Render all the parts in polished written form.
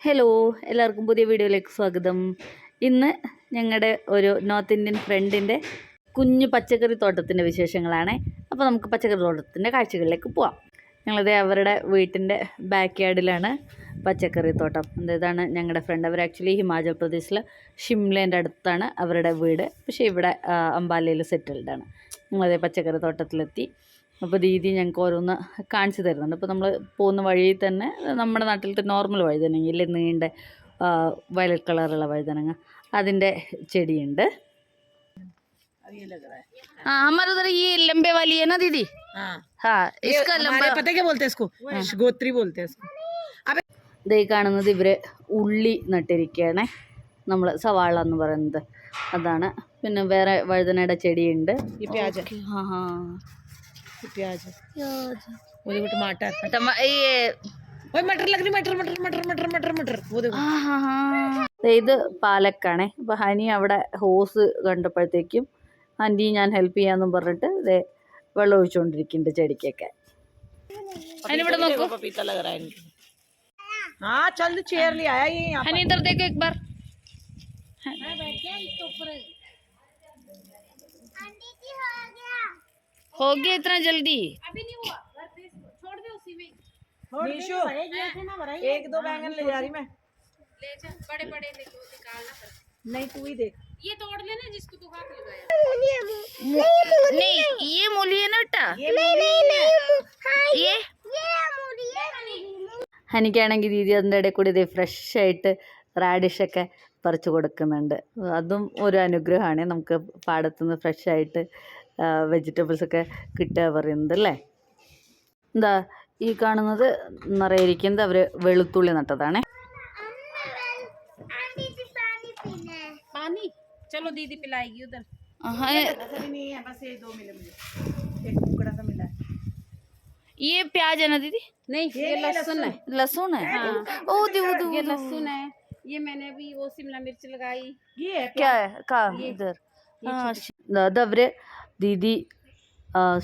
Hello, എല്ലാവർക്കും പുതിയ വീഡിയോയിലേക്ക് സ്വാഗതം. ഇന്ന് ഞങ്ങളുടെ ഒരു നോർത്ത് ഇന്ത്യൻ ഫ്രണ്ടിൻ്റെ കുഞ്ഞു പച്ചക്കറി തോട്ടത്തിൻ്റെ വിശേഷങ്ങളാണ്. അപ്പോൾ നമുക്ക് പച്ചക്കറി തോട്ടത്തിൻ്റെ കാഴ്ചകളിലേക്ക് പോവാം. ഞങ്ങളത് അവരുടെ വീട്ടിൻ്റെ ബാക്ക് യാർഡിലാണ് പച്ചക്കറി തോട്ടം. ഇതാണ് ഞങ്ങളുടെ ഫ്രണ്ട്. അവർ ആക്ച്വലി ഹിമാചൽ പ്രദേശിൽ ഷിംലേൻ്റെ അടുത്താണ് അവരുടെ വീട്. പക്ഷേ ഇവിടെ അംബാലയിൽ സെറ്റിൽഡാണ്. ഞങ്ങളതേ പച്ചക്കറി തോട്ടത്തിലെത്തി. അപ്പോൾ ദീദി ഞങ്ങൾക്ക് ഓരോന്ന് കാണിച്ചു തരുന്നുണ്ട്. അപ്പോൾ നമ്മൾ പോകുന്ന വഴിയിൽ തന്നെ നമ്മുടെ നാട്ടിലത്തെ നോർമൽ വഴുതനങ്ങ ഇല്ലേ, നീണ്ട വയലറ്റ് കളറുള്ള വഴുതനങ്ങ, അതിൻ്റെ ചെടിയുണ്ട്. हाँ हमारे उधर ये लंबे वाली है ना दीदी। हाँ इसका लंबा पता क्या बोलते हैं इसको, गोत्री बोलते हैं इसको। ഇത് ഈ കാണുന്നത് ഇവർ ഉള്ളി നട്ടിരിക്കുകയാണ്. നമ്മൾ സവാള എന്ന് പറയുന്നത് അതാണ്. പിന്നെ വേറെ വഴുതനയുടെ ചെടിയുണ്ട്. ये प्याज है, हाँ हाँ ये प्याज है, वो देखो टमाटर, ये ओए मटर लग रही, मटर मटर मटर मटर मटर मटर, वो देखो। ഇത് പാലക്കാണേ. അപ്പോൾ ഹനി അവിടെ ഹോസ് കണ്ടപ്പോഴത്തേക്കും ആൻറ്റി ഞാൻ ഹെൽപ്പ് ചെയ്യാമെന്നും പറഞ്ഞിട്ട് ഇതേ വെള്ളം ഒഴിച്ചുകൊണ്ടിരിക്കുന്നുണ്ട് ചെടിക്കൊക്കെ. ഇവിടെ നോക്കൂ, पपीता लग रहा है इनको। हाँ चल चेयर ले आया ये यहाँ हनी इधर देखो एक बार। हो गया इतना जल्दी? अभी नहीं हुआ, छोड़ दे उसी में। नीशु, एक दो बैंगन ले जा रही मैं। ले जा, बड़े बड़े देखो, निकालना पड़ता। नहीं तू ही देख, ये तोड़ लेना जिसको तू हाथ लगाया। नहीं ये मूली है ना बेटा, ये ഹനിക്കാണെങ്കിൽ ദീദി അതിൻ്റെ ഇടയിൽ കൂടി ഇത് ഫ്രഷായിട്ട് റാഡിഷൊക്കെ പറിച്ചു കൊടുക്കുന്നുണ്ട്. അതും ഒരു അനുഗ്രഹമാണ്, നമുക്ക് പാടത്തുനിന്ന് ഫ്രഷായിട്ട് വെജിറ്റബിൾസൊക്കെ കിട്ടുക പറയുന്നത് അല്ലേ. എന്താ ഈ കാണുന്നത് നിറയിരിക്കുന്നത് അവർ വെളുത്തുള്ളി നട്ടതാണ്. पानी चलो दीदी पिलाएगी उधर। नहीं है बस ये दो मिले मुझे, एक टुकड़ा सा मिला है। ये प्याज है ना दीदी? नहीं ये लहसुन है। लहसुन है। ओ ये लहसुन है। ये मैंने अभी वो शिमला मिर्च लगाई। ये है क्या है का इधर അതവര് ദീദി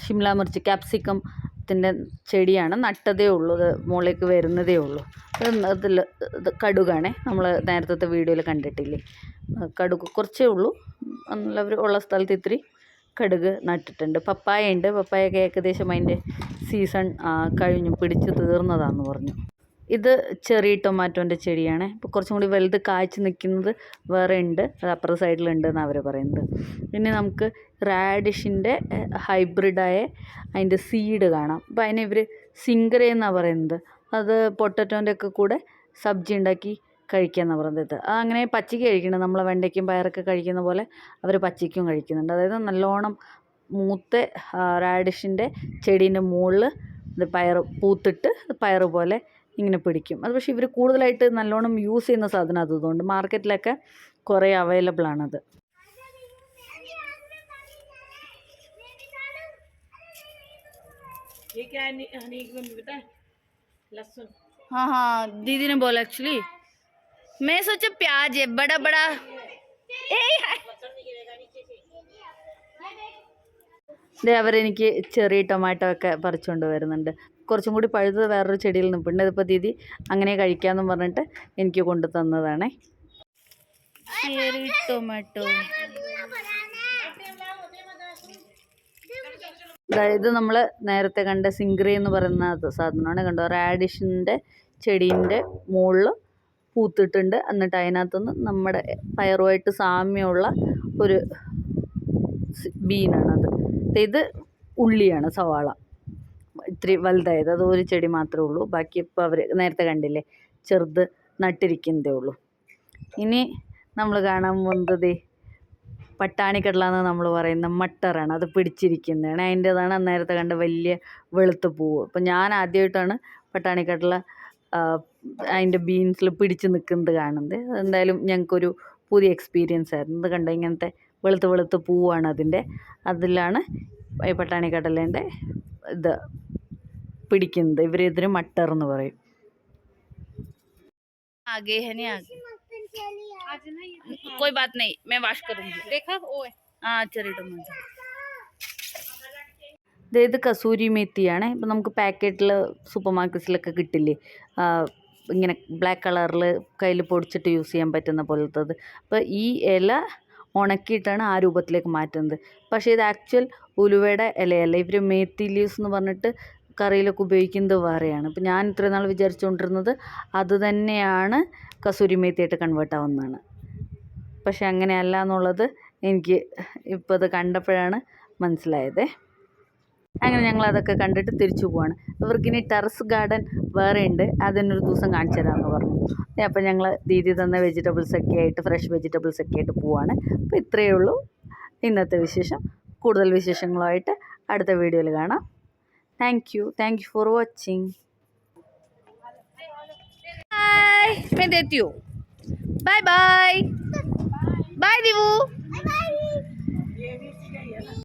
ഷിംല മിർച്ച് ക്യാപ്സിക്കത്തിൻ്റെ ചെടിയാണ് നട്ടതേ ഉള്ളൂ. അത് മുകളിലേക്ക് വരുന്നതേ ഉള്ളൂ. അതിൽ കടുകാണേ, നമ്മൾ നേരത്തെ വീഡിയോയിൽ കണ്ടിട്ടില്ലേ, കടുക് കുറച്ചേ ഉള്ളൂ. അവർ ഉള്ള സ്ഥലത്ത് ഇത്തിരി കടുക് നട്ടിട്ടുണ്ട്. പപ്പായ ഉണ്ട്. പപ്പായൊക്കെ ഏകദേശം അതിൻ്റെ സീസൺ കഴിഞ്ഞു, പിടിച്ച് തീർന്നതാണെന്ന് പറഞ്ഞു. ഇത് ചെറിയ ടൊമാറ്റോൻ്റെ ചെടിയാണ്. ഇപ്പോൾ കുറച്ചും കൂടി വലുത് കായ്ച്ച് നിൽക്കുന്നത് വേറെ ഉണ്ട്, അത് അപ്പുറത്തെ സൈഡിലുണ്ട് എന്നാണ് അവർ പറയുന്നത്. പിന്നെ നമുക്ക് റാഡിഷിൻ്റെ ഹൈബ്രിഡായ അതിൻ്റെ സീഡ് കാണാം. അപ്പോൾ അതിനെ ഇവർ സിംഗറ എന്നാണ് പറയുന്നത്. അത് പൊട്ടറ്റോൻ്റെ ഒക്കെ കൂടെ സബ്ജി ഉണ്ടാക്കി കഴിക്കാമെന്നാണ് പറയുന്നത്. അങ്ങനെ പച്ചയ്ക്ക് കഴിക്കുന്നുണ്ട്. നമ്മളെ വെണ്ടയ്ക്കും പയറൊക്കെ കഴിക്കുന്ന പോലെ അവർ പച്ചയ്ക്കും കഴിക്കുന്നുണ്ട്. അതായത് നല്ലോണം മൂത്ത റാഡിഷിൻ്റെ ചെടീൻ്റെ മുകളിൽ ഇത് പയർ പൂത്തിട്ട് പയർ പോലെ ഇങ്ങനെ പിടിക്കും. അത് പക്ഷേ ഇവർ കൂടുതലായിട്ട് നല്ലോണം യൂസ് ചെയ്യുന്ന സാധനം അതുകൊണ്ട് മാർക്കറ്റിലൊക്കെ കുറേ അവൈലബിൾ ആണത്. ये क्या है हनी में पता है, लहसुन। हाँ हाँ दीदी ने बोला एक्चुअली, मैं सोचा प्याज है बड़ा बड़ा। അവരെനിക്ക് ചെറിയ ടൊമാറ്റോ ഒക്കെ പറിച്ചുകൊണ്ട് വരുന്നുണ്ട്. കുറച്ചും കൂടി പഴുത്തത് വേറൊരു ചെടിയിൽ നിൽപ്പുണ്ട്. ഇതിപ്പോൾ ദീദി അങ്ങനെ കഴിക്കാമെന്നും പറഞ്ഞിട്ട് എനിക്ക് കൊണ്ടു തന്നതാണേ. ടൊമാറ്റോ അതായത് നമ്മൾ നേരത്തെ കണ്ട സിംഗ്രി എന്ന് പറയുന്ന സാധനമാണ്. കണ്ടോ, റാഡിഷിൻ്റെ ചെടീൻ്റെ മുകളിൽ പൂത്തിട്ടുണ്ട്. എന്നിട്ട് അതിനകത്തുനിന്ന് നമ്മുടെ പയറുമായിട്ട് സാമ്യമുള്ള ഒരു ബീനാണത്. ഇത് ഉള്ളിയാണ്, സവാള ഇത്തിരി വലുതായത്. അത് ഒരു ചെടി മാത്രമേ ഉള്ളൂ. ബാക്കി ഇപ്പോൾ അവർ നേരത്തെ കണ്ടില്ലേ, ചെറുത് നട്ടിരിക്കുന്നതേ ഉള്ളൂ. ഇനി നമ്മൾ കാണാൻ പോകുന്നത് പട്ടാണിക്കടല എന്ന് നമ്മൾ പറയുന്ന മട്ടറാണ്. അത് പിടിച്ചിരിക്കുന്നതാണ്. അതിൻ്റേതാണ് നേരത്തെ കണ്ട വലിയ വെളുത്ത പൂവ്. അപ്പോൾ ഞാൻ ആദ്യമായിട്ടാണ് പട്ടാണിക്കടല അതിൻ്റെ ബീൻസിൽ പിടിച്ച് നിൽക്കുന്നത് കാണുന്നത്. എന്തായാലും ഞങ്ങൾക്കൊരു പുതിയ എക്സ്പീരിയൻസ് ആയിരുന്നു. ഇത് കണ്ടോ, ഇങ്ങനത്തെ വെളുത്ത വെളുത്ത പൂവാണ് അതിൻ്റെ. അതിലാണ് ഈ പട്ടാണിക്കടലേൻ്റെ ഇത് പിടിക്കുന്നത്. ഇവരിതിന് മട്ടർ എന്ന് പറയും. आगे है नहीं आगे, कोई बात नहीं मैं वाश करूंगी। देखा वो है हाँ ചെറിയ ടൊമാറ്റോ. ഇത് കസൂരി മേത്തിയാണ്. ഇപ്പം നമുക്ക് പാക്കറ്റിൽ സൂപ്പർ മാർക്കറ്റ്സിലൊക്കെ കിട്ടില്ലേ, ഇങ്ങനെ ബ്ലാക്ക് കളറിൽ കയ്യിൽ പൊടിച്ചിട്ട് യൂസ് ചെയ്യാൻ പറ്റുന്ന പോലത്തത്. അപ്പോൾ ഈ ഇല ഉണക്കിയിട്ടാണ് ആ രൂപത്തിലേക്ക് മാറ്റുന്നത്. പക്ഷേ ഇത് ആക്ച്വൽ ഉലുവയുടെ ഇലയല്ല. ഇവർ മേത്തി ലീവ്സ് എന്ന് പറഞ്ഞിട്ട് കറിയിലൊക്കെ ഉപയോഗിക്കുന്നത് വേറെയാണ്. അപ്പോൾ ഞാൻ ഇത്രയും നാൾ വിചാരിച്ചുകൊണ്ടിരുന്നത് അത് തന്നെയാണ് കസൂരി മേത്തിയായിട്ട് കൺവേർട്ട് ആവുന്നതാണ്. പക്ഷെ അങ്ങനെയല്ല എന്നുള്ളത് എനിക്ക് ഇപ്പോൾ അത് കണ്ടപ്പോഴാണ് മനസ്സിലായത്. അങ്ങനെ ഞങ്ങൾ അതൊക്കെ കണ്ടിട്ട് തിരിച്ചു പോവാണ്. ഇവർക്കിനി ടെറസ് ഗാർഡൻ വേറെ ഉണ്ട്, അതിനൊരു ദിവസം കാണിച്ചു തരാമെന്ന് പറഞ്ഞു. അപ്പോൾ ഞങ്ങൾ ദീദി തന്ന വെജിറ്റബിൾസൊക്കെ ആയിട്ട്, ഫ്രഷ് വെജിറ്റബിൾസൊക്കെ ആയിട്ട് പോവാണ്. അപ്പോൾ ഇത്രയേ ഉള്ളൂ ഇന്നത്തെ വിശേഷം. കൂടുതൽ വിശേഷങ്ങളുമായിട്ട് അടുത്ത വീഡിയോയിൽ കാണാം. Thank you for watching. Bye, मैं देती हूँ. Bye bye. बाय दीवू.